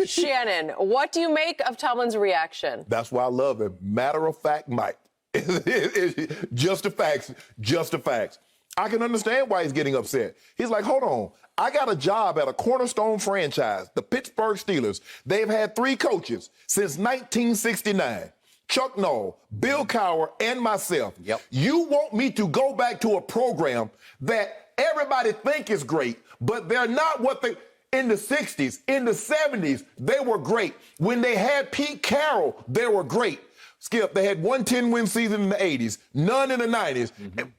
Shannon, what do you make of Tomlin's reaction? That's why I love him. Matter of fact, Mike. Just the facts, just the facts. I can understand why he's getting upset. He's like, hold on. I got a job at a cornerstone franchise, the Pittsburgh Steelers. They've had 3 coaches since 1969. Chuck Noll, Bill Cowher, and myself. Yep. You want me to go back to a program that everybody think is great, but they're not what they... In the 60s, in the 70s, they were great. When they had Pete Carroll, they were great. Skip, they had 1 10-win season in the 80s, none in the 90s. And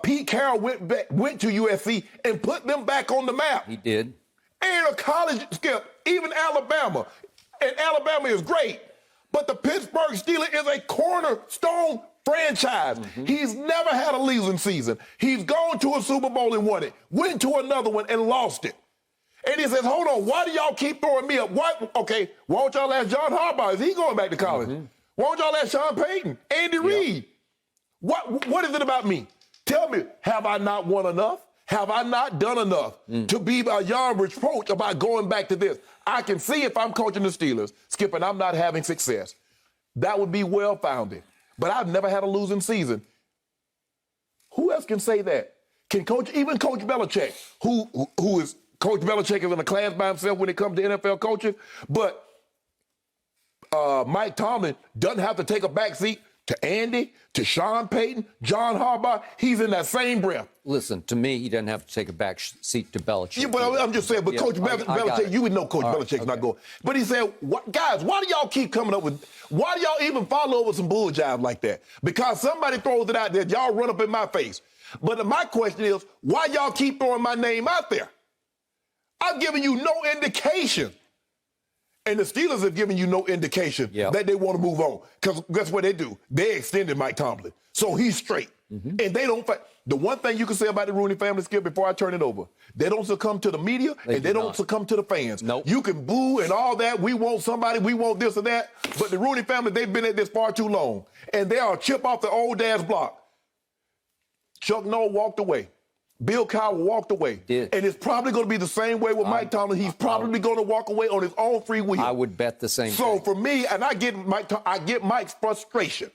Pete Carroll went to USC and put them back on the map. He did. And a college, Skip, even Alabama. And Alabama is great. But the Pittsburgh Steelers is a cornerstone franchise. He's never had a losing season. He's gone to a Super Bowl and won it, went to another one and lost it. And he says, hold on, why do y'all keep throwing me up? Okay, why don't y'all ask John Harbaugh? Is he going back to college? Why don't y'all ask Sean Payton, Andy Reid? What is it about me? Tell me, have I not won enough? Have I not done enough to be a young reproach about going back to this? I can see if I'm coaching the Steelers, Skip, and I'm not having success. That would be well-founded. But I've never had a losing season. Who else can say that? Can Coach Belichick, who is Coach Belichick is in a class by himself when it comes to NFL coaching, but Mike Tomlin doesn't have to take a back seat to Andy, to Sean Payton, John Harbaugh. He's in that same breath. Listen, to me, he doesn't have to take a back seat to Belichick. Yeah, but I'm just saying, but Coach Belichick, you would know Coach Belichick's not going. But he said, guys, why do y'all keep coming up with, why do y'all even follow up with some bull jive like that? Because somebody throws it out there, y'all run up in my face. But my question is, why y'all keep throwing my name out there? I've given you no indication. And the Steelers have given you no indication that they want to move on. Because guess what they do? They extended Mike Tomlin. So he's straight. And they don't fight. The one thing you can say about the Rooney family, Skip, before I turn it over, they don't succumb to the media and they don't succumb to the fans. Nope. You can boo and all that. We want somebody, we want this or that. But the Rooney family, they've been at this far too long. And they are a chip off the old dad's block. Chuck Noll walked away. Bill Cowher walked away. Did. And it's probably going to be the same way with Mike Tomlin. He's probably going to walk away on his own free will. I would bet the same So thing. for me, and I get Mike's frustration.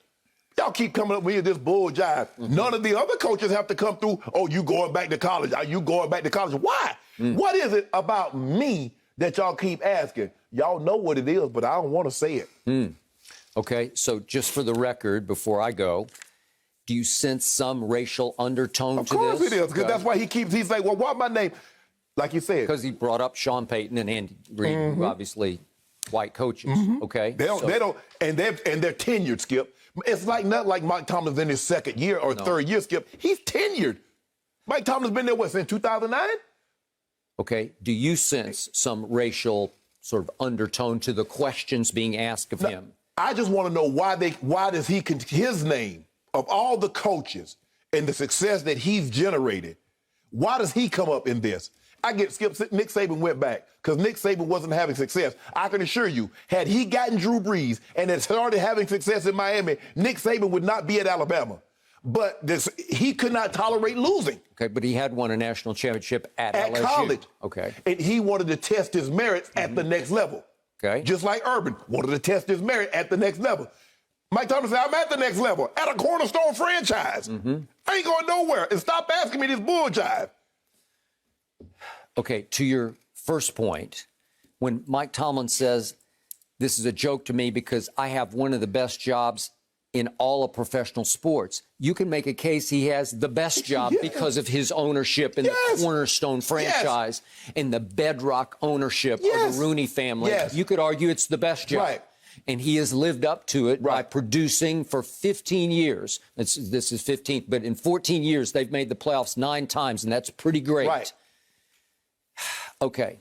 Y'all keep coming up with this bull jive. None of the other coaches have to come through, oh, you going back to college. Are you going back to college? Why? What is it about me that y'all keep asking? Y'all know what it is, but I don't want to say it. Okay, so just for the record, before I go, do you sense some racial undertone to this? Of course it is, because that's why he's like, well, why my name? Like you said. Because he brought up Sean Payton and Andy Reid, who obviously white coaches, okay? They don't, and they're tenured, Skip. It's like not like Mike Tomlin's in his second year or third year, Skip. He's tenured. Mike Tomlin's been there, since 2009? Okay, do you sense some racial sort of undertone to the questions being asked of him? I just want to know why does his name, of all the coaches and the success that he's generated, why does he come up in this? I get Skip, Nick Saban went back because Nick Saban wasn't having success. I can assure you, had he gotten Drew Brees and had started having success in Miami, Nick Saban would not be at Alabama. But he could not tolerate losing. Okay, but he had won a national championship at LSU. College. Okay. And he wanted to test his merits at the next level. Okay. Just like Urban wanted to test his merit at the next level. Mike Tomlin said, I'm at the next level, at a cornerstone franchise. I ain't going nowhere. And stop asking me this bull jive. Okay, to your first point, when Mike Tomlin says, this is a joke to me because I have one of the best jobs in all of professional sports, you can make a case he has the best job because of his ownership in the cornerstone franchise and the bedrock ownership of the Rooney family. You could argue it's the best job. Right. And he has lived up to it by producing for 15 years. This is 15th, but in 14 years, they've made the playoffs 9 times, and that's pretty great. Right. Okay.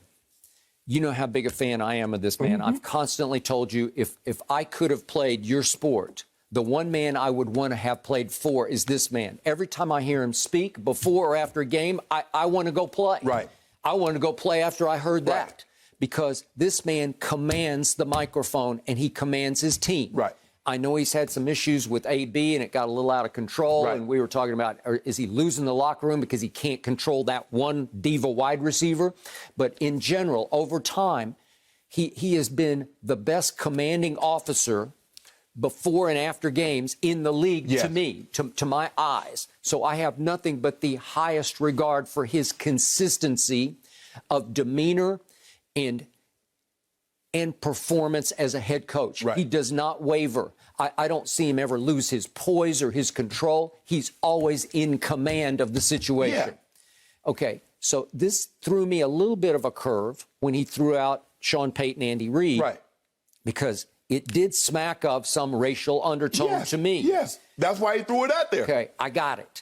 You know how big a fan I am of this man. I've constantly told you, if I could have played your sport, the one man I would want to have played for is this man. Every time I hear him speak, before or after a game, I want to go play. Right. I want to go play after I heard that. Because this man commands the microphone and he commands his team. Right. I know he's had some issues with AB and it got a little out of control. And we were talking about, is he losing the locker room because he can't control that one diva wide receiver? But in general, over time, He has been the best commanding officer before and after games in the league, Yes. to me, to my eyes. So I have nothing but the highest regard for his consistency of demeanor and performance as a head coach. Right. He does not waver. I don't see him ever lose his poise or his control. He's always in command of the situation. Yeah. Okay, so this threw me a little bit of a curve when he threw out Sean Payton, Andy Reid. Right. Because it did smack of some racial undertone to me. Yes, that's why he threw it out there. Okay, I got it.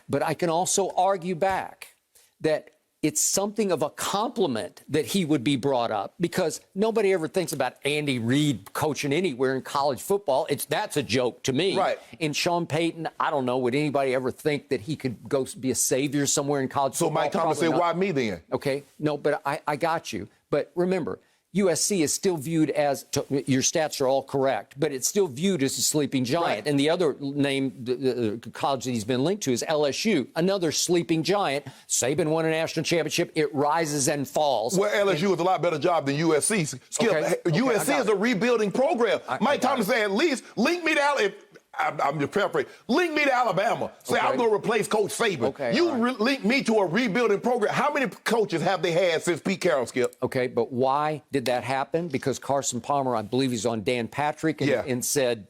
But I can also argue back that it's something of a compliment that he would be brought up, because nobody ever thinks about Andy Reid coaching anywhere in college football. That's a joke to me. Right. And Sean Payton, I don't know, would anybody ever think that he could go be a savior somewhere in college football? So Mike Tomlin Probably said, not. why me then? Okay, no, but I got you. But remember, USC is still viewed as, your stats are all correct, but it's still viewed as a sleeping giant. Right. And the other name, the college that he's been linked to, is LSU, another sleeping giant. Saban won a national championship. It rises and falls. Well, LSU is a lot better job than USC. Skip, Okay, USC is a rebuilding program. Mike Tomlin said, at least link me to Alabama. I'm just paraphrasing. Link me to Alabama. Say, I'm going to replace Coach Saban. Okay, Link me to a rebuilding program. How many coaches have they had since Pete Carroll, Skip? Okay, but why did that happen? Because Carson Palmer, I believe he's on Dan Patrick, and said,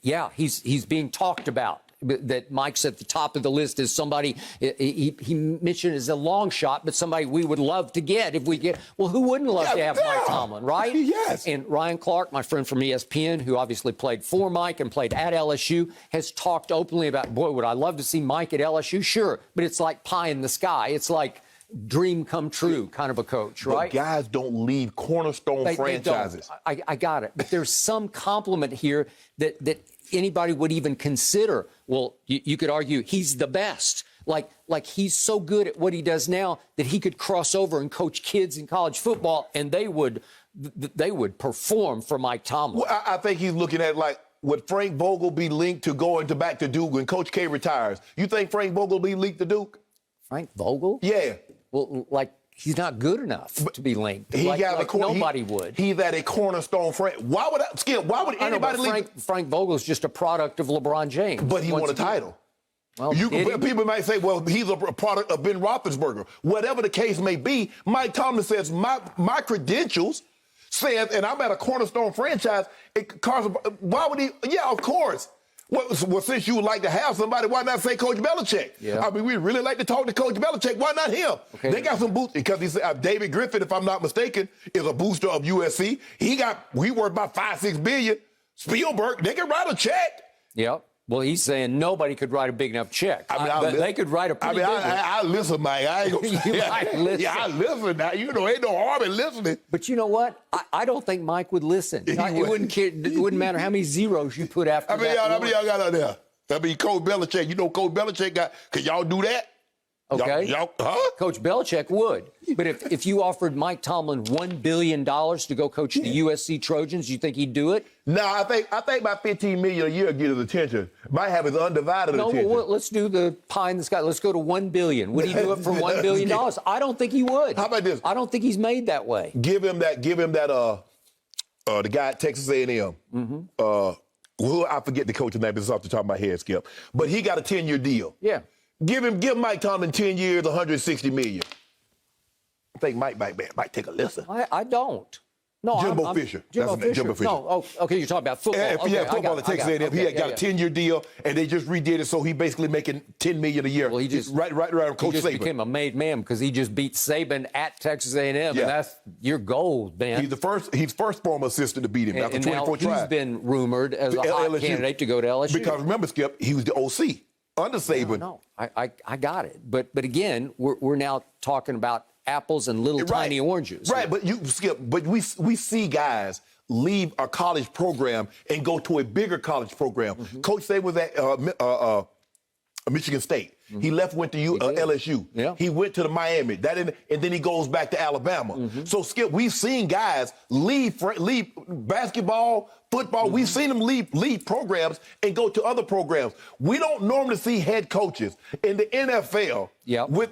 yeah, he's being talked about. That Mike's at the top of the list as somebody he mentioned as a long shot, but somebody we would love to get if we get. Well, who wouldn't love to have Mike Tomlin, right? Yes. And Ryan Clark, my friend from ESPN, who obviously played for Mike and played at LSU, has talked openly about, boy, would I love to see Mike at LSU? Sure, but it's like pie in the sky. It's like dream come true kind of a coach, right? But guys don't leave cornerstone franchises. I got it. But there's some compliment here that anybody would even consider. Well, you could argue he's the best. Like he's so good at what he does now that he could cross over and coach kids in college football, and they would perform for Mike Tomlin. Well, I think he's looking at like, would Frank Vogel be linked to going back to Duke when Coach K retires? You think Frank Vogel will be linked to Duke? Frank Vogel? Yeah. Well, like, he's not good enough to be linked. He got nobody would. He's at a cornerstone franchise. Why would anybody leave? Frank Vogel's just a product of LeBron James. But he won a title. Well, people might say, well, he's a product of Ben Roethlisberger. Whatever the case may be, Mike Tomlin says, my credentials says, and I'm at a cornerstone franchise. Carson, why would he? Yeah, of course. Well, since you would like to have somebody, why not say Coach Belichick? Yeah. I mean, we'd really like to talk to Coach Belichick. Why not him? Okay. They got some boosts because he said David Griffin, if I'm not mistaken, is a booster of USC. He worth about $5-6 billion. Spielberg, they can write a check. Yep. Well, he's saying nobody could write a big enough check. They could write a pretty big one. I listen, Mike. I ain't gonna, You might listen. Yeah, I listen now. You know, ain't no harm in listening. But you know what? I don't think Mike would listen. It wouldn't matter how many zeros you put after that. How many y'all got out there? I mean, Coach Belichick. You know, Coach Belichick got. Can y'all do that? Okay. Huh? Coach Belichick would. But if you offered Mike Tomlin $1 billion to go coach the USC Trojans, you think he'd do it? No, I think about $15 million a year to get his attention. Might have his undivided attention. No, let's do the pie in the sky. Let's go to $1 billion. Would he do it for $1 billion? I don't think he would. How about this? I don't think he's made that way. Give him that. The guy at Texas A&M. Well, I forget the coach's name. It's off the top of my head, Skip. But he got a 10-year deal. Yeah. Give Mike Tomlin 10 years, $160 million. I think Mike might take a listen. I don't. No, Jimbo Fisher. Jimbo Fisher. No, okay, you're talking about football. If he had football at Texas A&M, he got a 10-year deal, and they just redid it, so he basically making $10 million a year. Well, he just right around Coach Saban. He just became a made man because he just beat Saban at Texas A&M, and that's your goal, man. He's first former assistant to beat him after 24 tries. He's been rumored as a hot candidate to go to LSU. Because remember, Skip, he was the OC under Saban. No, I got it. But again, we're now talking about apples and little tiny oranges. Right, but we see guys leave a college program and go to a bigger college program. Coach Saban was at Michigan State. He left, went to LSU. Yeah. He went to the Miami. And then he goes back to Alabama. So, Skip, we've seen guys leave basketball, football. We've seen them leave programs and go to other programs. We don't normally see head coaches in the NFL with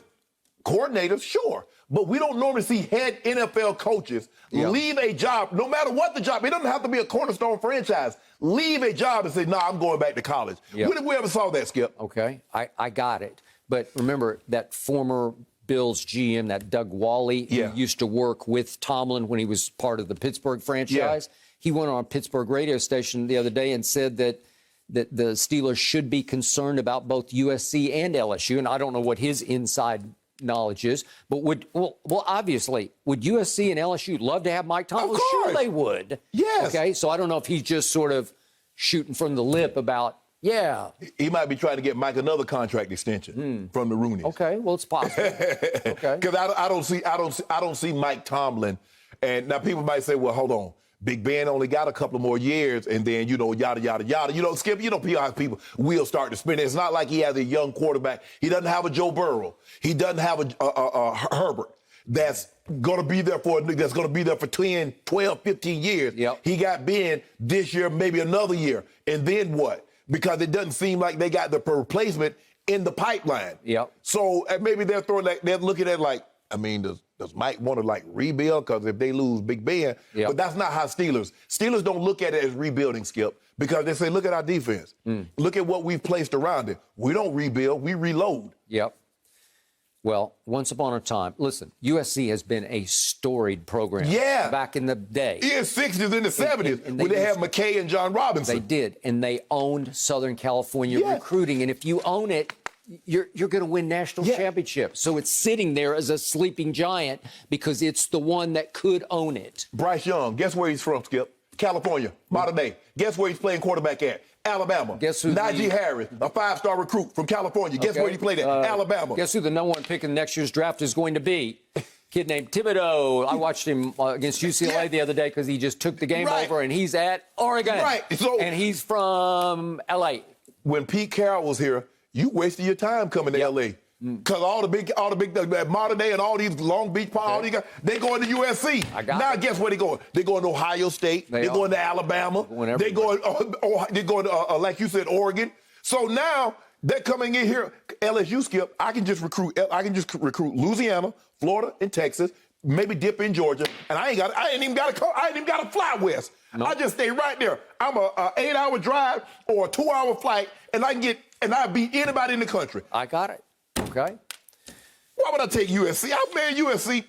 coordinators, sure. But we don't normally see head NFL coaches leave a job, no matter what the job. It doesn't have to be a cornerstone franchise. Leave a job and say, no, I'm going back to college. When did we ever saw that, Skip? Okay, I got it. But remember that former Bills GM, that Doug Wally, who used to work with Tomlin when he was part of the Pittsburgh franchise. He went on a Pittsburgh radio station the other day and said that the Steelers should be concerned about both USC and LSU. And I don't know what his inside knowledge is, but obviously, would USC and LSU love to have Mike Tomlin? Of course. Sure they would. Yes. Okay, so I don't know if he's just sort of shooting from the lip about, He might be trying to get Mike another contract extension from the Rooney. Okay, well, it's possible. Okay. Because I don't see Mike Tomlin. And now people might say, well, hold on. Big Ben only got a couple more years, and then, yada, yada, yada. Skip, people will start to spin. It's not like he has a young quarterback. He doesn't have a Joe Burrow. He doesn't have a Herbert that's going to be there for 10, 12, 15 years. Yep. He got Ben this year, maybe another year. And then what? Because it doesn't seem like they got the replacement in the pipeline. Yep. So maybe they're looking at does Mike want to rebuild? Because if they lose Big Ben, but that's not how Steelers don't look at it as rebuilding, Skip, because they say, look at our defense. Look at what we've placed around it. We don't rebuild, we reload. Yep. Well, once upon a time, listen, USC has been a storied program. Yeah. Back in the day. In the 60s and the 70s, and when they had McKay and John Robinson. They did, and they owned Southern California recruiting. And if you own it, you're going to win national championships. So it's sitting there as a sleeping giant because it's the one that could own it. Bryce Young, guess where he's from, Skip? California, modern day. Guess where he's playing quarterback at? Alabama. Guess who? Najee Harris, a 5-star recruit from California. Guess where he played at? Alabama. Guess who the number one pick in next year's draft is going to be? Kid named Thibodeau. I watched him against UCLA the other day because he just took the game over, and he's at Oregon. Right. So, and he's from L.A. When Pete Carroll was here, you wasted your time coming to L.A. Because all the big modern day and all these Long Beach, all these guys, they going to USC. Now guess where they going? They going to Ohio State. They're going to Alabama. They're going to, like you said, Oregon. So now they're coming in here. LSU, Skip, I can just recruit Louisiana, Florida, and Texas. Maybe dip in Georgia, and I ain't even got to fly west. I just stay right there. I'm a 8-hour drive or a 2-hour flight, and I beat anybody in the country. I got it. Okay. Why would I take USC? USC.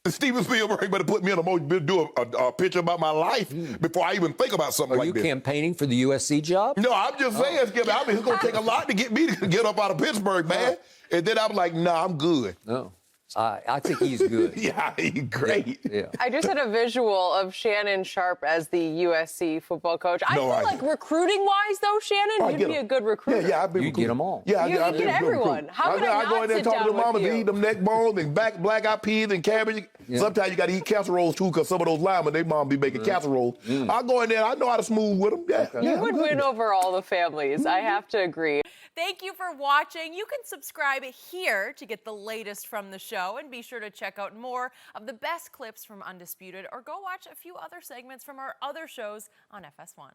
Steven Spielberg better put me on do a picture about my life before I even think about something like this. Are you campaigning for the USC job? No, I'm just saying, Skip. It's going to take a lot to get me to get up out of Pittsburgh, man. And then I'm like, nah, I'm good. No. I think he's good. Yeah, he's great. Yeah. I just had a visual of Shannon Sharpe as the USC football coach. I feel like recruiting-wise, though, Shannon, you'd be a good recruiter. Yeah, I'd be you get them all. Yeah, you get everyone. How could I go in there and talk to the mama to eat them neck bones and black-eyed peas and cabbage. Yeah. Sometimes you got to eat casseroles, too, because some of those linemen, their mom be making casseroles. I'll go in there. I know how to smooth with them. Yeah, you would win over all the families. I have to agree. Thank you for watching. You can subscribe here to get the latest from the show, and be sure to check out more of the best clips from Undisputed, or go watch a few other segments from our other shows on FS1.